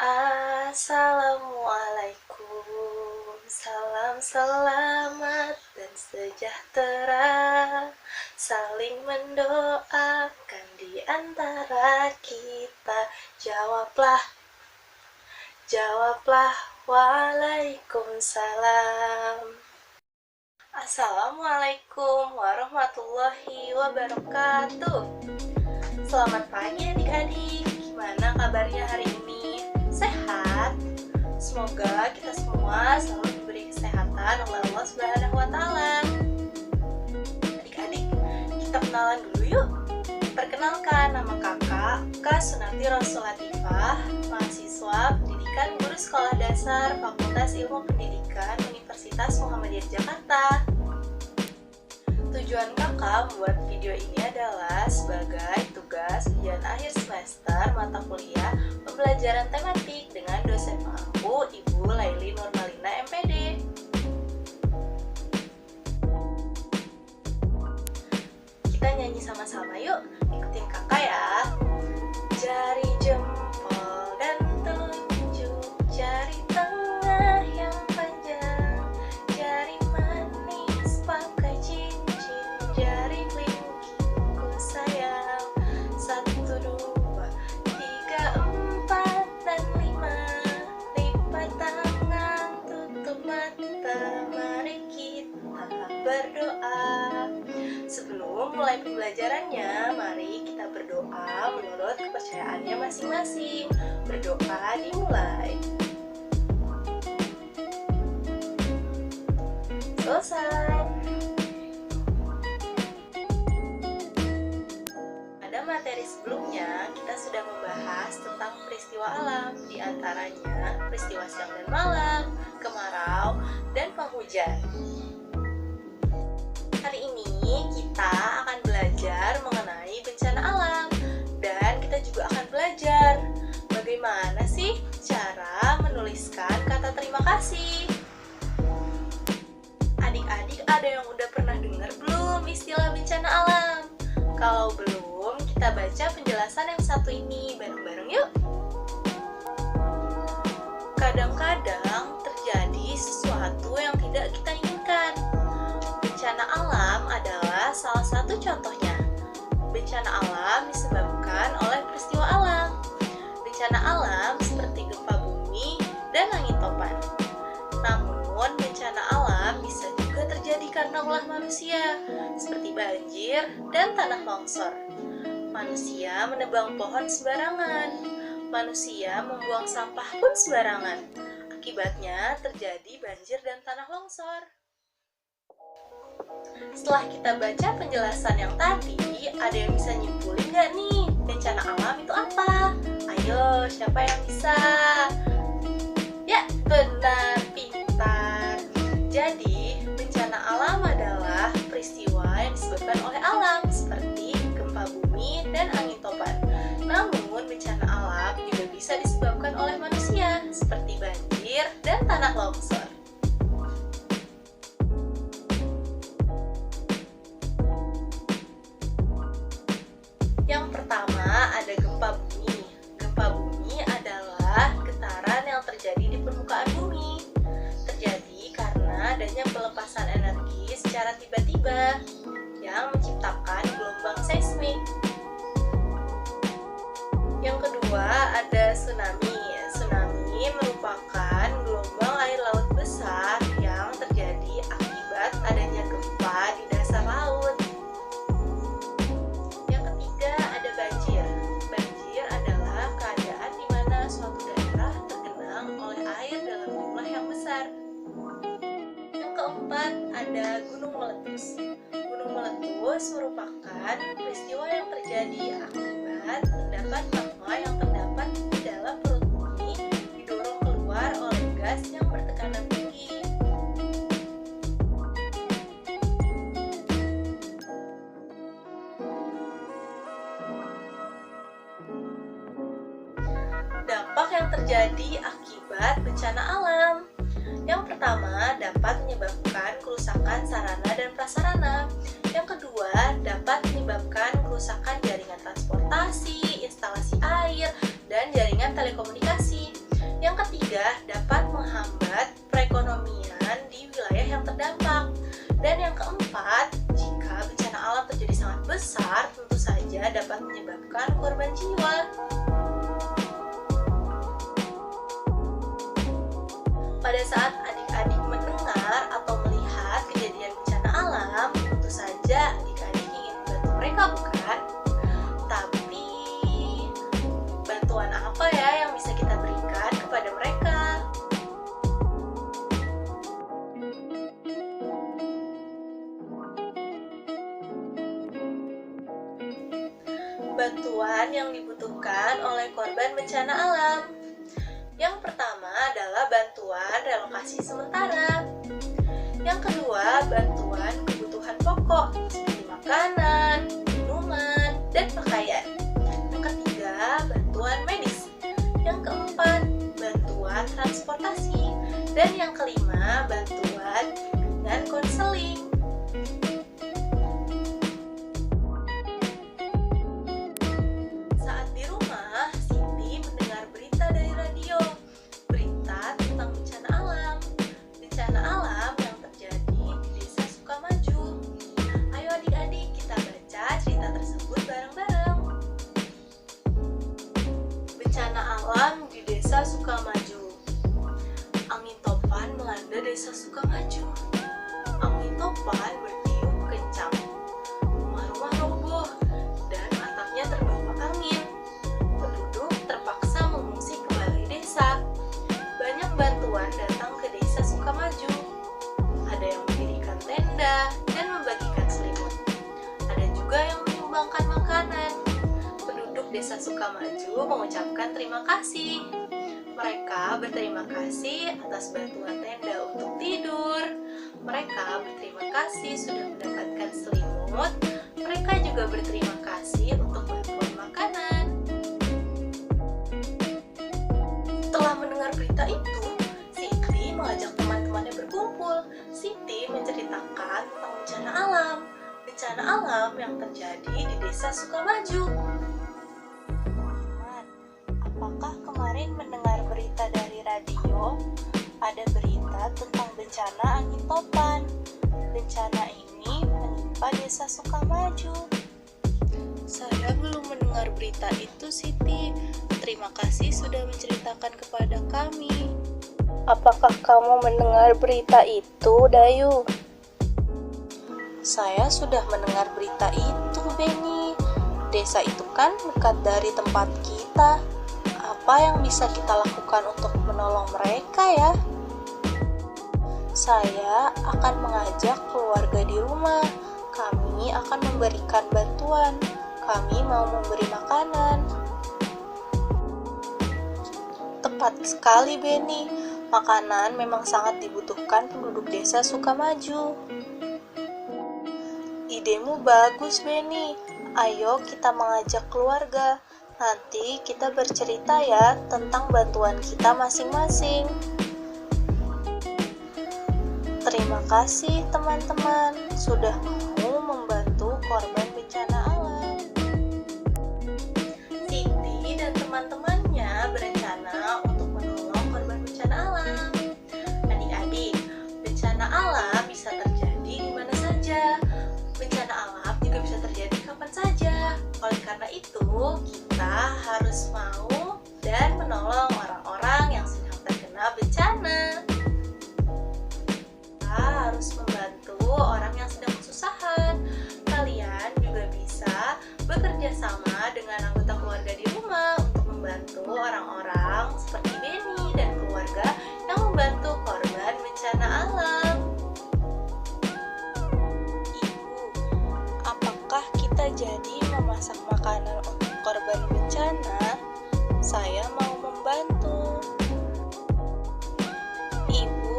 Assalamualaikum, salam selamat dan sejahtera, saling mendoakan di antara kita. Jawablah, jawablah, waalaikumsalam. Assalamualaikum warahmatullahi wabarakatuh. Selamat pagi adik-adik, gimana kabarnya hari ini? Sehat? Semoga kita semua selalu diberi kesehatan oleh Allah Subhanahu wa Ta'ala. Adik-adik, kita kenalan dulu yuk. Perkenalkan, nama kakak Kak Sunarti Rosul Latifah, mahasiswa pendidikan guru sekolah dasar Fakultas Ilmu Pendidikan Universitas Muhammadiyah Jakarta. Tujuan kakak membuat video ini adalah sebagai tugas ujian akhir semester mata kuliah pembelajaran tematik dengan dosen aku, Ibu Laili Nurmalina MPD. Kita nyanyi sama-sama yuk, ikutin kakak ya. Jari jempol dan telunjuk, jari tengah yang panjang, jari manis pakai cincin, jari kelingkingku sayang. 1, 2, 3, 4, dan 5. Lipat tangan, tutup mata, mari kita berdoa. Sebelum mulai pembelajarannya, mari kita berdoa menurut kepercayaannya masing-masing. Berdoa dimulai. Selesai. Pada materi sebelumnya, kita sudah membahas tentang peristiwa alam, di antaranya peristiwa siang dan malam, kemarau, dan penghujan. Hari ini kita akan belajar mengenai bencana alam, dan kita juga akan belajar bagaimana sih cara menuliskan kata terima kasih. Adik-adik ada yang udah pernah dengar belum istilah bencana alam? Kalau belum, kita baca penjelasan yang satu ini bareng-bareng yuk. Kadang-kadang terjadi sesuatu yang tidak kita inginkan. Bencana alam adalah salah satu contohnya. Bencana alam disebabkan oleh peristiwa alam. Bencana alam seperti gempa bumi dan angin topan. Namun, bencana alam bisa juga terjadi karena ulah manusia, seperti banjir dan tanah longsor. Manusia menebang pohon sembarangan. Manusia membuang sampah pun sembarangan. Akibatnya terjadi banjir dan tanah longsor. Setelah kita baca penjelasan yang tadi, ada yang bisa nyimpulin nggak nih bencana alam itu apa? Ayo, siapa yang bisa? Ya, benar, pintar. Jadi, bencana alam adalah peristiwa yang disebabkan oleh alam, seperti gempa bumi dan angin topan. Namun, bencana alam juga bisa disebabkan oleh manusia, seperti banjir dan tanah longsor. Yang pertama ada gempa bumi. Gempa bumi adalah getaran yang terjadi di permukaan bumi. Terjadi karena adanya pelepasan energi secara tiba-tiba yang menciptakan gelombang seismik. Yang kedua ada tsunami. Tsunami merupakan gelombang air laut besar yang terjadi akibat adanya gempa di dasar laut. Keempat, ada gunung meletus. Gunung meletus merupakan peristiwa yang terjadi akibat terdapat magma yang terdapat di dalam perut bumi didorong keluar oleh gas yang bertekanan tinggi. Dampak yang terjadi akibat bencana alam. Yang pertama, dapat menyebabkan kerusakan sarana dan prasarana. Yang kedua, dapat menyebabkan kerusakan jaringan transportasi, instalasi air, dan jaringan telekomunikasi. mencegah dapat menghambat perekonomian di wilayah yang terdampak. Dan yang keempat, jika bencana alam terjadi sangat besar, tentu saja dapat menyebabkan korban jiwa. Pada saat adik-adik mendengar atau melihat kejadian bencana alam, tentu saja adik-adik ingin membantu mereka, bukan? Tapi, bantuan apa ya yang bisa kita berikan kepada mereka? Bantuan yang dibutuhkan oleh korban bencana alam. Yang pertama adalah bantuan relokasi sementara. Yang kedua, bantuan kebutuhan pokok seperti makanan, minuman, dan pakaian. Yang ketiga, bantuan medis. Yang keempat, bantuan transportasi. Dan yang kelima, bantuan bimbingan konseling. Saat di rumah, Siti mendengar berita dari radio. Berita tentang bencana alam. Bencana alam yang terjadi di Desa Sukamaju. Ayo adik-adik, kita baca cerita tersebut bareng-bareng. Bencana alam di Desa Sukamaju. Angin topan melanda Desa Sukamaju. Angin topan bertiup kencang. Rumah-rumah roboh dan atapnya terbawa angin. Penduduk terpaksa mengungsi ke balai desa. Banyak bantuan datang ke Desa Sukamaju. Ada yang mendirikan tenda dan membagikan selimut. Ada juga yang menyumbangkan makanan. Penduduk Desa Sukamaju mengucapkan terima kasih. Mereka berterima kasih atas bantuan tenda untuk tidur. Mereka berterima kasih sudah mendapatkan selimut. Mereka juga berterima kasih untuk bantuan makanan. Setelah mendengar berita itu, Siti mengajak teman-temannya berkumpul. Siti menceritakan tentang bencana alam. Bencana alam yang terjadi di Desa Sukamaju. Apakah kemarin mendengar berita dari radio? Ada berita tentang bencana angin topan. Bencana ini menimpa Desa Sukamaju. Saya belum mendengar berita itu, Siti. Terima kasih sudah menceritakan kepada kami. Apakah kamu mendengar berita itu, Dayu? Saya sudah mendengar berita itu, Beni. Desa itu kan dekat dari tempat kita. Apa yang bisa kita lakukan untuk menolong mereka ya? Saya akan mengajak keluarga di rumah. Kami akan memberikan bantuan. Kami mau memberi makanan. Tepat sekali, Beni. Makanan memang sangat dibutuhkan penduduk Desa Sukamaju. Idemu bagus, Beni. Ayo kita mengajak keluarga. Nanti kita bercerita ya tentang bantuan kita masing-masing. Terima kasih teman-teman sudah mau membantu korban bencana alam. Siti dan teman-temannya berencana untuk menolong korban bencana alam. Adik-adik, bencana alam bisa terjadi di mana saja. Bencana alam juga bisa terjadi kapan saja. Oleh karena itu, kita harus mau dan menolong orang-orang yang sedang terkena bencana. Kita harus membantu orang yang sedang kesusahan. Kalian juga bisa bekerja sama dengan anggota keluarga di rumah untuk membantu orang-orang seperti Beni dan keluarga yang membantu korban bencana alam. Apakah kita jadi memasak makanan untuk korban bencana? Saya mau membantu. Ibu,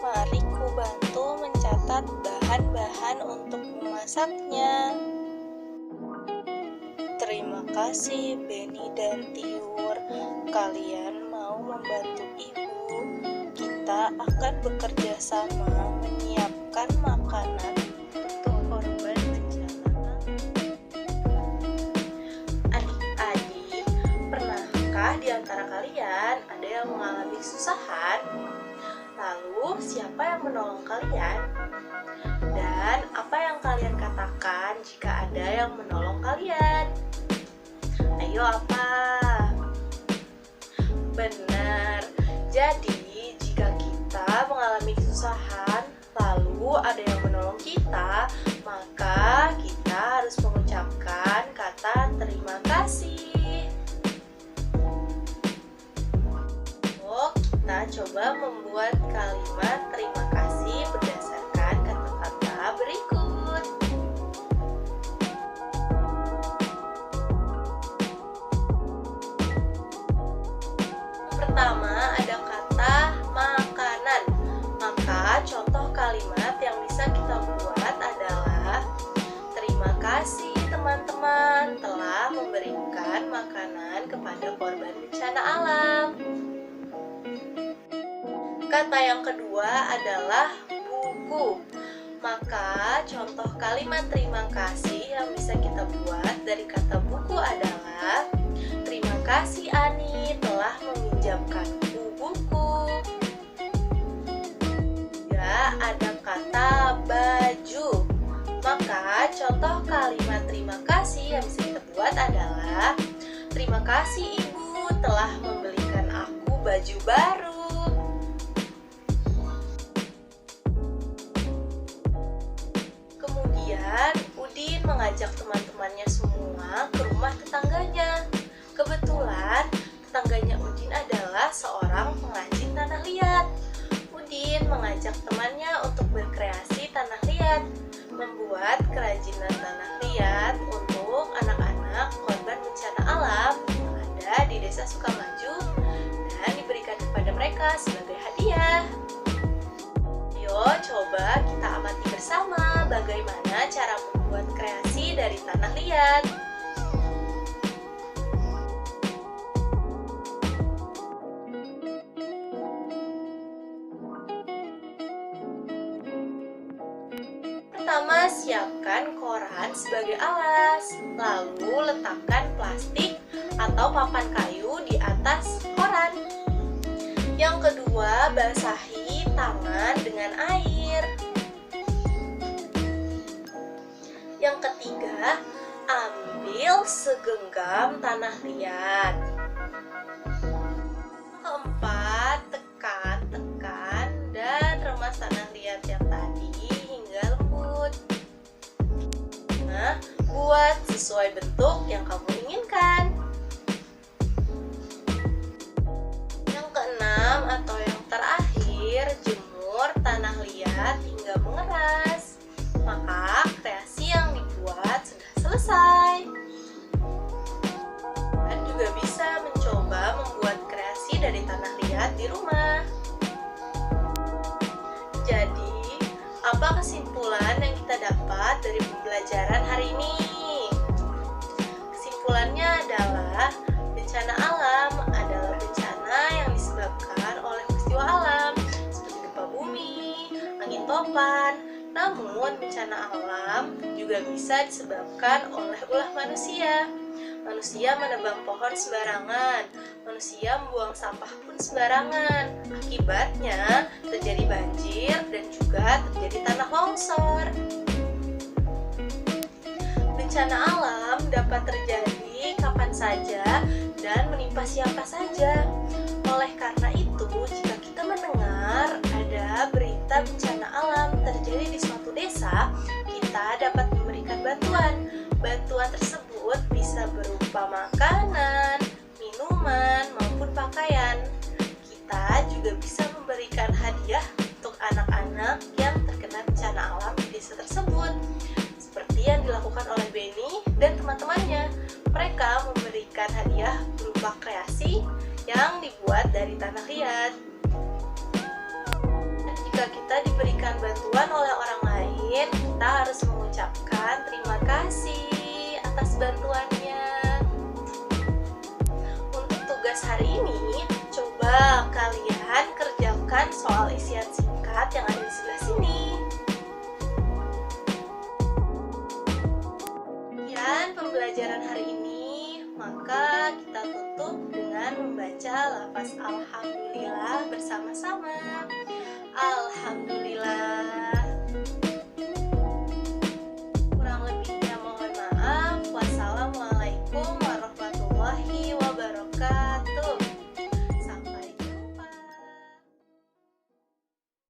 mari ku bantu mencatat bahan-bahan untuk memasaknya. Terima kasih Beni dan Tiur. Kalian mau membantu ibu. Kita akan bekerja sama menyiapkan makanan untuk korban bencana. Adik-adik, pernahkah di antara kalian ada yang mengalami kesusahan? Lalu, siapa yang menolong kalian? Dan apa yang kalian katakan jika ada yang menolong kalian? Ayo, apa? Benar. Jadi, jika kita mengalami kesusahan, lalu ada yang menolong kita, maka kita harus mengucapkan kata terima kasih. Kita coba membuat kalimat terima kasih berdasarkan kata-kata berikut. Pertama, ada kata makanan. Maka contoh kalimat yang bisa kita buat adalah terima kasih teman-teman telah memberikan makanan kepada korban bencana alam. Kata yang kedua adalah buku. Maka contoh kalimat terima kasih yang bisa kita buat dari kata buku adalah terima kasih Ani telah meminjamkanku buku. Ya, ada kata baju. Maka contoh kalimat terima kasih yang bisa kita buat adalah terima kasih Ibu telah membelikan aku baju baru. Kemudian Udin mengajak teman-temannya semua ke rumah tetangganya. Kebetulan tetangganya Udin adalah seorang pengrajin tanah liat. Udin mengajak temannya untuk berkreasi tanah liat, membuat kerajinan tanah liat untuk anak-anak korban bencana alam yang ada di Desa Sukamaju dan diberikan kepada mereka sebagai hadiah. Ayo coba kita amati bersama bagaimana cara membuat kreasi dari tanah liat. Pertama, siapkan koran sebagai alas, lalu letakkan plastik atau papan kayu di atas koran. Yang kedua, basahi tangan dengan air. Yang ketiga, ambil segenggam tanah liat. Keempat, tekan dan remas tanah liat yang tadi hingga lembut. Nah, buat sesuai bentuk yang kamu inginkan. Atau yang terakhir, jemur tanah liat hingga mengeras. Maka kreasi yang dibuat sudah selesai. Dan juga bisa mencoba membuat kreasi dari tanah liat di rumah. Jadi, apa kesimpulan yang kita dapat dari pembelajaran hari ini? Kesimpulannya adalah bencana alam adalah bencana yang disebabkan oleh peristiwa alam seperti gempa bumi, angin topan. Namun bencana alam juga bisa disebabkan oleh ulah manusia. Manusia menebang pohon sembarangan, manusia membuang sampah pun sembarangan. Akibatnya terjadi banjir dan juga terjadi tanah longsor. Bencana alam dapat terjadi kapan saja dan menimpa siapa saja. Oleh karena itu, jika kita mendengar ada berita bencana alam terjadi di suatu desa, kita dapat memberikan bantuan. Bantuan tersebut bisa berupa makanan, minuman, maupun pakaian. Kita juga bisa memberikan hadiah untuk anak-anak yang terkena bencana alam di desa tersebut. Seperti yang dilakukan oleh Benny dan teman-temannya. Mereka memberikan hadiah berupa kreasi yang dibuat dari tanah liat. Dan jika kita diberikan bantuan oleh orang lain, kita harus mengucapkan terima kasih atas bantuannya. Untuk tugas hari ini, coba kalian kerjakan soal isian singkat yang ada di sebelah sini. Pembelajaran hari ini, maka kita tutup dengan membaca lafaz Alhamdulillah. Alhamdulillah bersama-sama. Alhamdulillah.